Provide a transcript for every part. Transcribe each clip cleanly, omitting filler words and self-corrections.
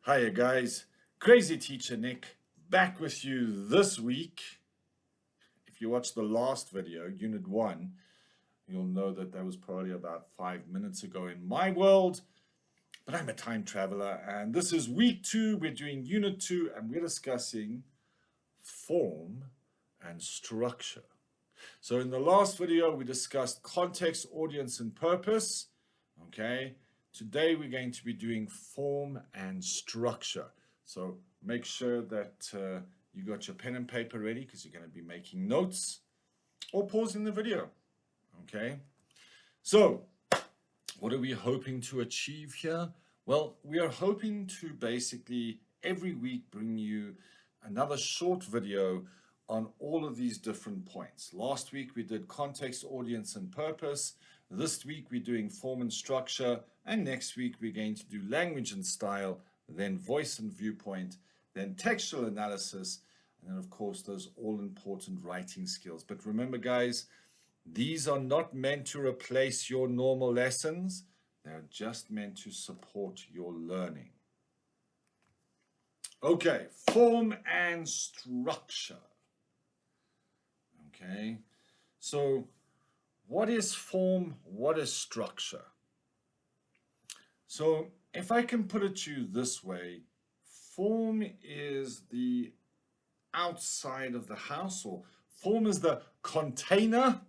Hiya guys, Crazy Teacher Nick back with you this week. If you watched the last video, Unit 1, you'll know that was probably about 5 minutes ago in my world. But I'm a time traveler and this is week 2. We're doing Unit 2 and we're discussing form and structure. So in the last video, we discussed context, audience, and purpose. Okay. Today we're going to be doing form and structure. So make sure that you got your pen and paper ready because you're going to be making notes or pausing the video. Okay. So what are we hoping to achieve here? Well, we are hoping to basically every week bring you another short video on all of these different points. Last week we did context, audience, and purpose. This week we're doing form and structure, and next week we're going to do language and style, then voice and viewpoint, then textual analysis, and then of course those all-important writing skills. But remember guys, these are not meant to replace your normal lessons. They're just meant to support your learning. Okay, form and structure. Okay, so what is form? What is structure? So if I can put it to you this way, form is the outside of the house, or form is the container,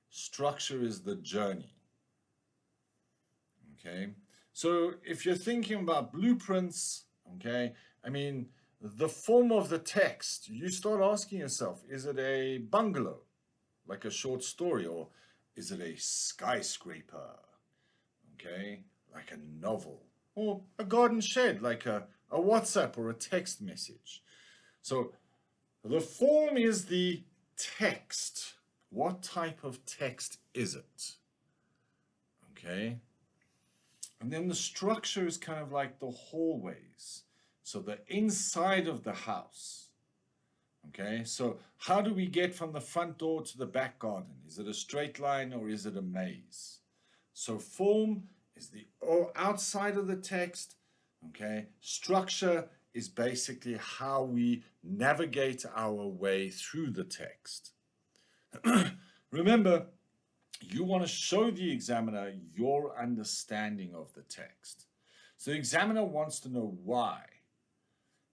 structure is the journey. Okay, so if you're thinking about blueprints, okay, I mean, the form of the text, you start asking yourself, is it a bungalow, like a short story, or is it a skyscraper, okay, like a novel, or a garden shed, like a WhatsApp or a text message? So the form is the text. What type of text is it? Okay. And then the structure is kind of like the hallways. So the inside of the house. Okay, so how do we get from the front door to the back garden? Is it a straight line or is it a maze? So form is the outside of the text. Okay, structure is basically how we navigate our way through the text. Remember, you want to show the examiner your understanding of the text. So the examiner wants to know why.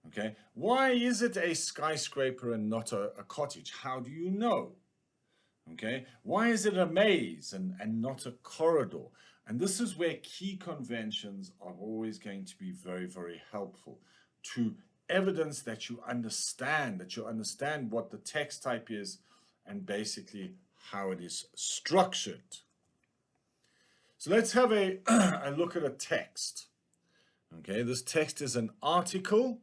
Okay, why is it a skyscraper and not a cottage? How do you know? Okay, why is it a maze and not a corridor? And this is where key conventions are always going to be very, very helpful to evidence that you understand what the text type is and basically how it is structured. So let's have a look at a text. Okay, this text is an article.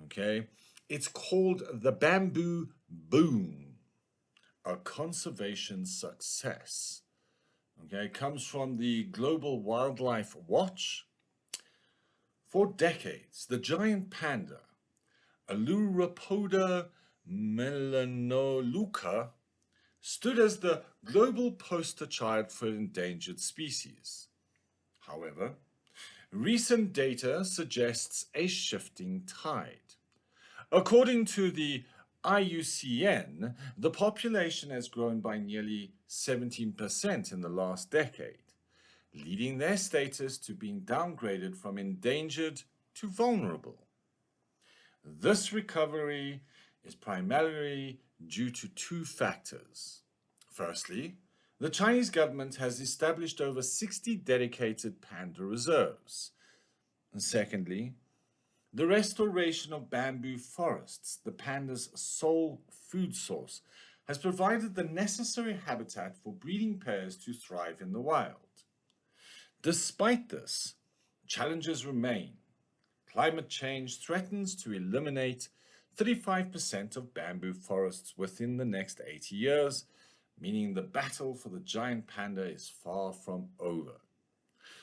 Okay, it's called The Bamboo Boom, a conservation success. Okay, it comes from the Global Wildlife Watch. For decades, the giant panda, Aluropoda melanoluca, stood as the global poster child for endangered species. However, recent data suggests a shifting tide. According to the IUCN, the population has grown by nearly 17% in the last decade, leading their status to being downgraded from endangered to vulnerable. This recovery is primarily due to two factors. Firstly, the Chinese government has established over 60 dedicated panda reserves. And secondly, the restoration of bamboo forests, the panda's sole food source, has provided the necessary habitat for breeding pairs to thrive in the wild. Despite this, challenges remain. Climate change threatens to eliminate 35% of bamboo forests within the next 80 years, meaning the battle for the giant panda is far from over.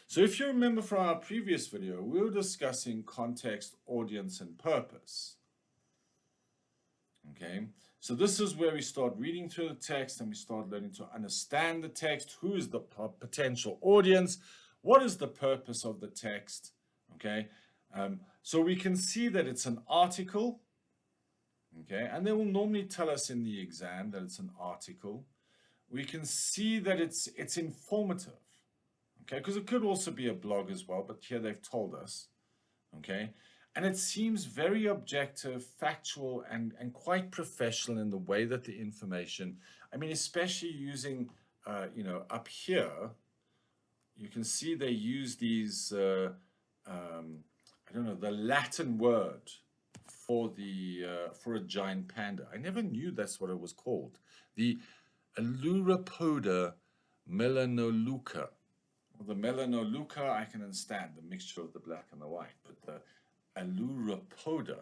So if you remember from our previous video, we were discussing context, audience, and purpose. Okay, so this is where we start reading through the text and we start learning to understand the text. Who is the potential audience? What is the purpose of the text? Okay, So we can see that it's an article, okay, and they will normally tell us in the exam that it's an article. We can see that it's informative, okay, because it could also be a blog as well, but here they've told us, okay, and it seems very objective, factual, and quite professional in the way that the information, I mean, especially using, you know, up here, you can see they use these, I don't know, the Latin word for a giant panda. I never knew that's what it was called. The Aluropoda melanoluca. Well, the melanoluca, I can understand, the mixture of the black and the white, but the Aluropoda,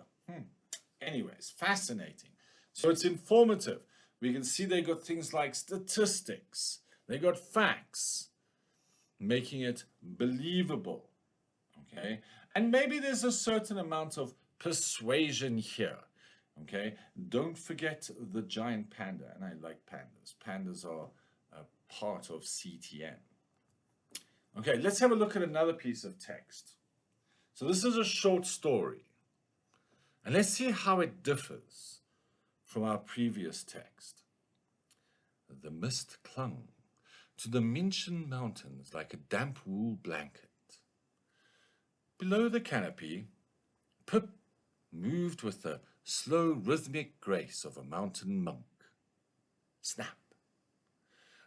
anyways, fascinating. So it's informative. We can see they got things like statistics, they got facts, making it believable, okay? And maybe there's a certain amount of persuasion here, okay? Don't forget the giant panda, and I like pandas. Pandas are a part of CTN. Okay, let's have a look at another piece of text. So this is a short story, and let's see how it differs from our previous text. The mist clung to the Minchin Mountains like a damp wool blanket. Below the canopy, Pip moved with the slow rhythmic grace of a mountain monk. Snap!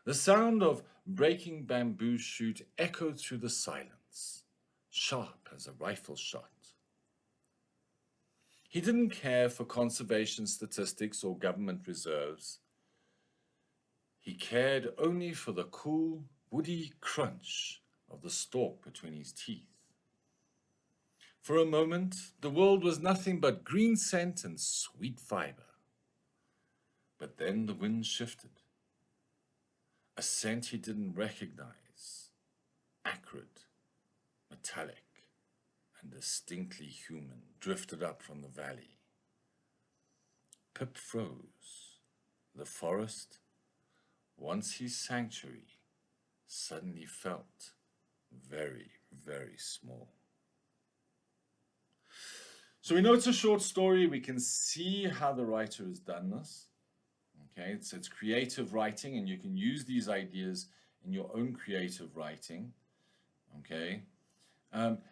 The sound of breaking bamboo shoot echoed through the silence, sharp as a rifle shot. He didn't care for conservation statistics or government reserves. He cared only for the cool, woody crunch of the stalk between his teeth. For a moment, the world was nothing but green scent and sweet fiber. But then the wind shifted. A scent he didn't recognize, acrid, metallic, and distinctly human, drifted up from the valley. Pip froze. The forest, once his sanctuary, suddenly felt very, very small. So we know it's a short story. We can see how the writer has done this. Okay, it's creative writing, and you can use these ideas in your own creative writing. Okay,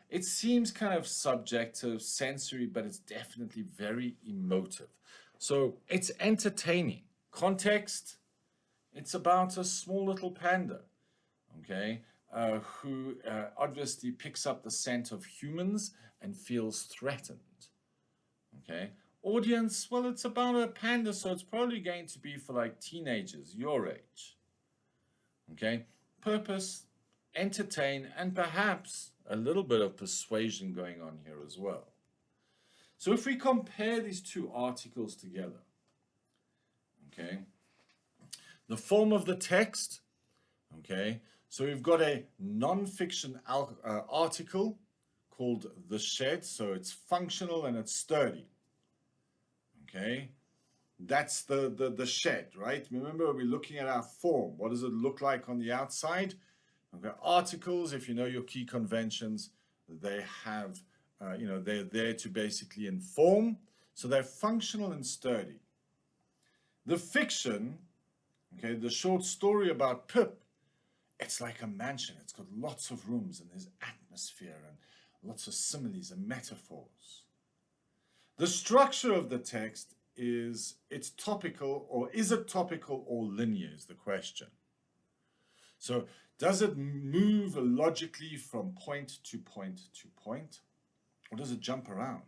it seems kind of subjective, sensory, but it's definitely very emotive. So it's entertaining. Context, it's about a small little panda, okay, who obviously picks up the scent of humans and feels threatened. Okay, audience, well, it's about a panda, so it's probably going to be for like teenagers, your age. Okay, purpose, entertain, and perhaps a little bit of persuasion going on here as well. So if we compare these two articles together, okay, the form of the text, okay, so we've got a non-fiction article called The Shed, so it's functional and it's sturdy. Okay, that's the shed, right? Remember, we're looking at our form. What does it look like on the outside? Okay, articles, if you know your key conventions, they have, you know, they're there to basically inform. So they're functional and sturdy. The fiction, okay, the short story about Pip, it's like a mansion. It's got lots of rooms and there's atmosphere and lots of similes and metaphors. The structure of the text is, it's topical, or is it topical or linear is the question. So does it move logically from point to point to point, or does it jump around?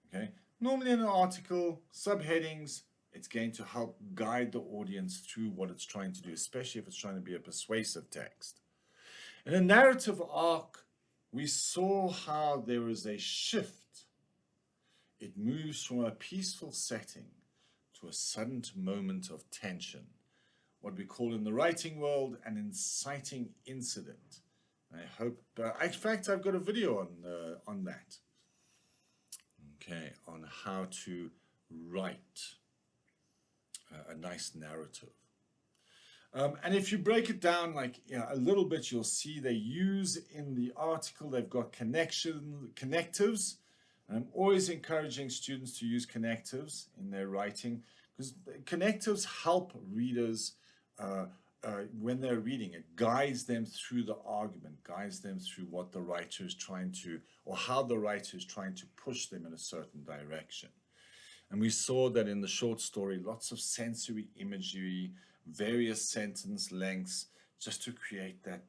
Okay, normally in an article, subheadings, it's going to help guide the audience through what it's trying to do, especially if it's trying to be a persuasive text. In a narrative arc, we saw how there is a shift. It moves from a peaceful setting to a sudden moment of tension, what we call in the writing world an inciting incident. And I hope, in fact, I've got a video on that. Okay, on how to write a nice narrative. And if you break it down like a little bit, you'll see they use in the article, they've got connectives. And I'm always encouraging students to use connectives in their writing because connectives help readers when they're reading. It guides them through the argument, guides them through what the writer is trying to, or how the writer is trying to push them in a certain direction. And we saw that in the short story, lots of sensory imagery, various sentence lengths, just to create that,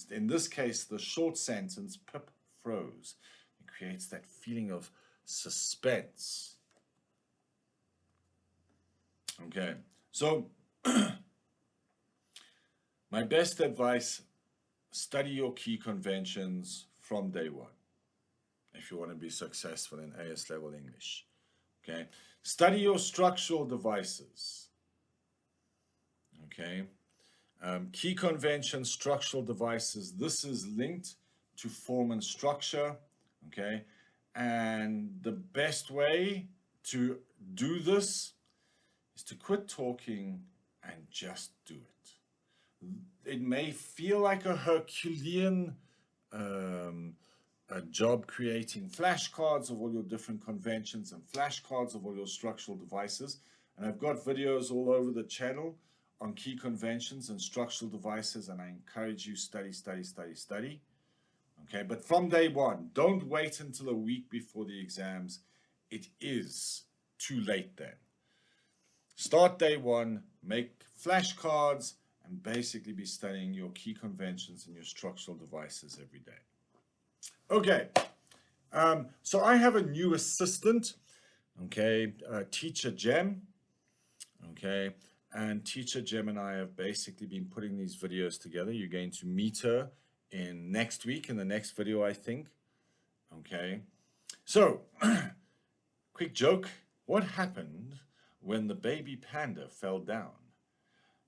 in this case, the short sentence, Pip froze. It creates that feeling of suspense. Okay, so my best advice, study your key conventions from day one if you want to be successful in AS level English. Okay, study your structural devices. Okay, key conventions, structural devices. This is linked to form and structure. Okay, and the best way to do this is to quit talking and just do it. It may feel like a Herculean job creating flashcards of all your different conventions and flashcards of all your structural devices. And I've got videos all over the channel on key conventions and structural devices, and I encourage you study. Okay, but from day one, don't wait until a week before the exams. It is too late then. Start day one, make flashcards, and basically be studying your key conventions and your structural devices every day. Okay, so I have a new assistant, okay, Teacher Jem, okay, and Teacher Jem and I have basically been putting these videos together. You're going to meet her in next week, in the next video, I think, okay. So, quick joke, what happened when the baby panda fell down?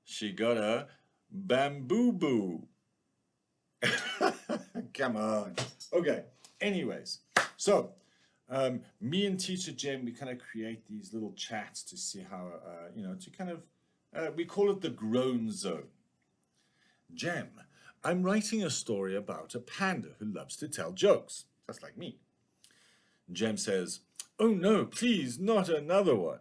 She got a bamboo-boo. Come on. Okay, anyways, so me and Teacher Jem, we kind of create these little chats to see how, to kind of, we call it the groan zone. Jem, I'm writing a story about a panda who loves to tell jokes, just like me. Jem says, oh no, please, not another one.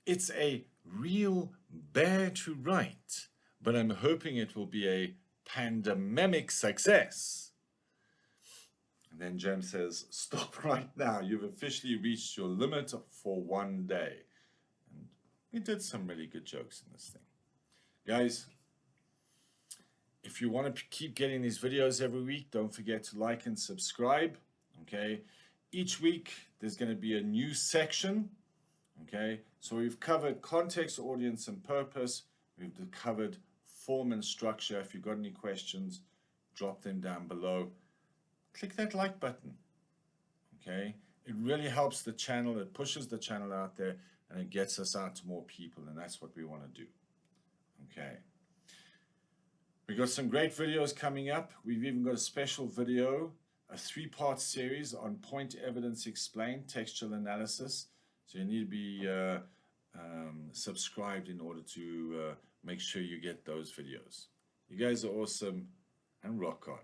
It's a real bear to write, but I'm hoping it will be a pandemic success. And then Jem says, stop right now. You've officially reached your limit for one day. And we did some really good jokes in this thing. Guys, if you want to keep getting these videos every week, don't forget to like and subscribe. Okay. Each week, there's going to be a new section. Okay. So we've covered context, audience, and purpose. We've covered form and structure. If you've got any questions, drop them down below. Click that like button. Okay. It really helps the channel. It pushes the channel out there and it gets us out to more people. And that's what we want to do. Okay. We've got some great videos coming up. We've even got a special video, a 3-part series on point evidence explained, textual analysis. So you need to be subscribed in order to make sure you get those videos. You guys are awesome and rock on.